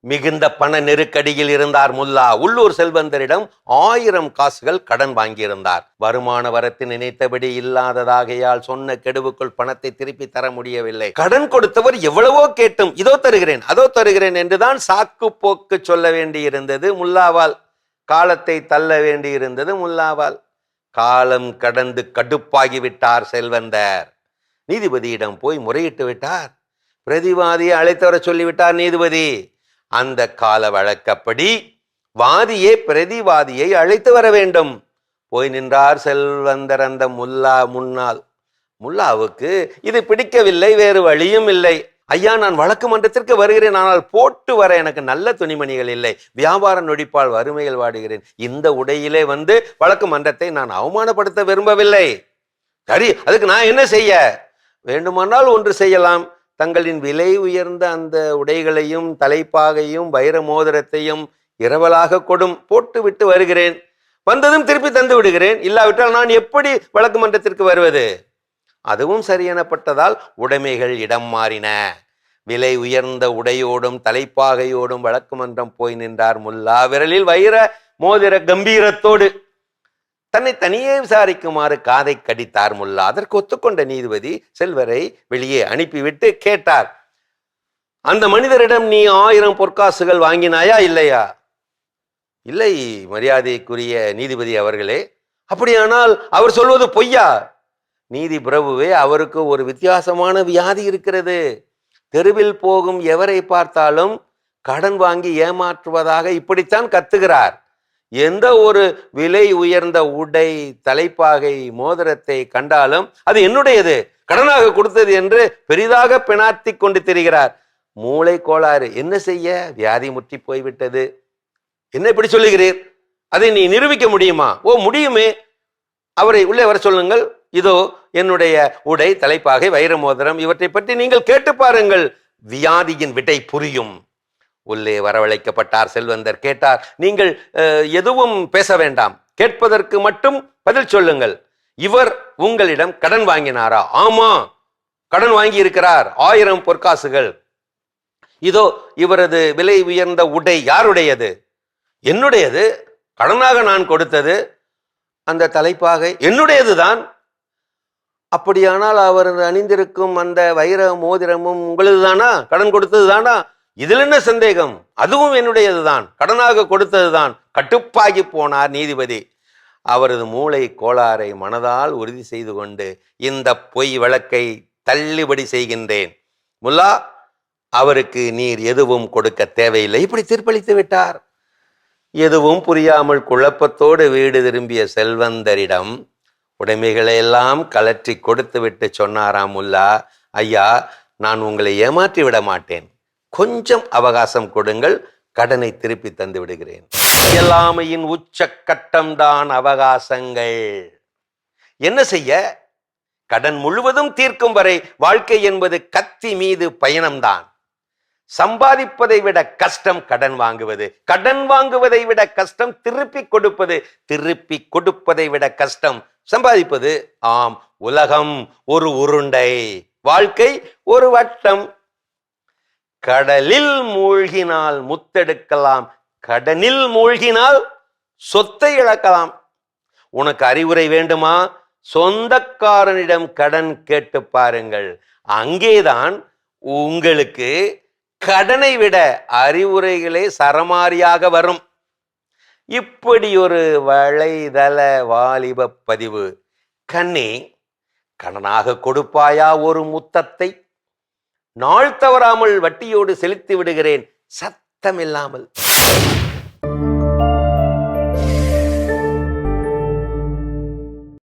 மிகுந்த பண நெருக்கடியில் இருந்தார் முல்லா. உள்ளூர் செல்வந்தரிடம் 1000 காசுகள் கடன் வாங்கியிருந்தார். வருமான வரத்து நினைத்தபடி இல்லாததாகையால் சொன்ன கெடுவுக்குள் பணத்தை திருப்பி தர முடியவில்லை. கடன் கொடுத்தவர் எவ்வளவோ கேட்டும் இதோ தருகிறேன் அதோ தருகிறேன் என்றுதான் சாக்கு போக்கு சொல்ல வேண்டியிருந்தது முல்லாவால். காலத்தை தள்ள வேண்டியிருந்தது முல்லாவால். காலம் கடந்து கடுப்பாகிவிட்டார் செல்வந்தர். நீதிபதியிடம் போய் முறையிட்டு விட்டார். பிரதிவாதியை அழைத்து வர சொல்லிவிட்டார் நீதிபதி. அந்த கால வழக்கப்படி வாதியே பிரதிவாதியை அழைத்து வர வேண்டும். போய் நின்றார் செல்வந்தர் அந்த முல்லா முன்னால். முல்லாவுக்கு இது பிடிக்கவில்லை, வேறு வழியும் இல்லை. ஐயா, நான் வழக்கு மன்றத்திற்கு வருகிறேன், ஆனால் போட்டு வர எனக்கு நல்ல துணிமணிகள் இல்லை, வியாபார நொடிப்பால் வறுமையில் வாடுகிறேன், இந்த உடையிலே வந்து வழக்கு மன்றத்தை நான் அவமானப்படுத்த விரும்பவில்லை. சரி, அதுக்கு நான் என்ன செய்ய? வேண்டுமானால் ஒன்று செய்யலாம். தங்களின் விலை உயர்ந்த அந்த உடைகளையும் தலைப்பாகையும் வைர மோதிரத்தையும் இரவலாக கொடும், போட்டு விட்டு வருகிறேன், வந்ததும் திருப்பி தந்து விடுகிறேன். இல்லாவிட்டால் நான் எப்படி வழக்கு மன்றத்திற்கு வருவது? அதுவும் சரியெனப்பட்டதால் உடைமைகள் இடம் மாறின. விலை உயர்ந்த உடையோடும் தலைப்பாகையோடும் வழக்கு மன்றம் போய் நின்றார் முல்லா. விரலில் வைர மோதிர கம்பீரத்தோடு. தன்னை தனியே விசாரிக்குமாறு காதை கடித்தார் முல்லா. அதற்கு ஒத்துக்கொண்ட நீதிபதி செல்வரை வெளியே அனுப்பிவிட்டு கேட்டார், அந்த மனிதரிடம் நீ 1000 பொற்காசுகள் வாங்கினாயா இல்லையா? இல்லை மரியாதைக்குரிய நீதிபதி அவர்களே. அப்படியானால் அவர் சொல்வது பொய்யா? நீதி பிரபுவே, அவருக்கு ஒரு வித்தியாசமான வியாதி இருக்கிறது. தெருவில் போகும் எவரை பார்த்தாலும் கடன் வாங்கி ஏமாற்றுவதாக இப்படித்தான் கத்துகிறார். எந்த ஒரு விலை உயர்ந்த உடை தலைப்பாகை மோதிரத்தை கண்டாலும் அது என்னுடையது, கடனாக கொடுத்தது என்று பெரிதாக பிணாத்தி கொண்டு திரிகிறார். மூளை கோளாறு. என்ன செய்ய? வியாதி முற்றி போய்விட்டது. என்ன இப்படி சொல்லுகிறீர்? அதை நீ நிரூபிக்க முடியுமா? ஓ, முடியுமே. அவரை உள்ளே வர சொல்லுங்கள். இதோ என்னுடைய உடை தலைப்பாகை வைர மோதிரம், இவற்றை பற்றி நீங்கள் கேட்டு பாருங்கள், வியாதியின் விடை புரியும். உள்ளே வரவழைக்கப்பட்டார் செல்வந்தர். கேட்டார், நீங்கள் எதுவும் பேச வேண்டாம், கேட்பதற்கு மட்டும் பதில் சொல்லுங்கள். இவர் உங்களிடம் கடன் வாங்கினாரா? ஆமா, கடன் வாங்கி இருக்கிறார், 1000 பொற்காசுகள். இதோ இவரது விலை உயர்ந்த உடை யாருடையது? என்னுடையது, கடனாக நான் கொடுத்தது. அந்த தலைப்பாகை என்னுடையதுதான். அப்படியானால் அவர் அணிந்திருக்கும் அந்த வைர மோதிரமும் உங்களது தானா? கடன் கொடுத்தது தானா? இதில் என்ன சந்தேகம்? அதுவும் என்னுடையதுதான், கடனாக கொடுத்ததுதான். கட்டுப்பாகி போனார் நீதிபதி. அவரது மூளை கோளாறை மனதால் உறுதி செய்து கொண்டு இந்த பொய் வழக்கை தள்ளுபடி செய்கின்றேன். முல்லா, அவருக்கு நீர் எதுவும் கொடுக்க தேவையில்லை. இப்படி தீர்ப்பளித்து விட்டார். எதுவும் புரியாமல் குழப்பத்தோடு வீடு திரும்பிய செல்வந்தரிடம் உடைமைகளை எல்லாம் கலற்றி கொடுத்து விட்டு சொன்னாராம் முல்லா, ஐயா, நான் உங்களை ஏமாற்றி விட மாட்டேன், கொஞ்சம் அவகாசம் கொடுங்கள், கடனை திருப்பி தந்து விடுகிறேன். இயலாமையின் உச்சக்கட்டம்தான் அவகாசங்கள். என்ன செய்ய? கடன் முழுவதும் தீர்க்கும் வரை வாழ்க்கை என்பது கத்தி மீது பயணம்தான். சம்பாதிப்பதை விட கஷ்டம் கடன் வாங்குவது, கடன் வாங்குவதை விட கஷ்டம் திருப்பி கொடுப்பது, திருப்பி கொடுப்பதை விட கஷ்டம் சம்பாதிப்பது. ஆம், உலகம் ஒரு உருண்டை, வாழ்க்கை ஒரு வட்டம். கடலில் மூழ்கினால் முத்தெடுக்கலாம், கடனில் மூழ்கினால் சொத்தை இழக்கலாம். உனக்கு அறிவுரை வேண்டுமா? சொந்தக்காரனிடம் கடன் கேட்டு பாருங்கள். அங்கேதான் உங்களுக்கு கடனை விட அறிவுரைகளே சரமாரியாக வரும். இப்படி ஒரு வலைதள வாலிப பதிவு. கண்ணே, கடனாக கொடுப்பாயா ஒரு முத்தத்தை? நாள் தவறாமல் வட்டியோடு செலுத்தி விடுகிறேன், சத்தமில்லாமல்.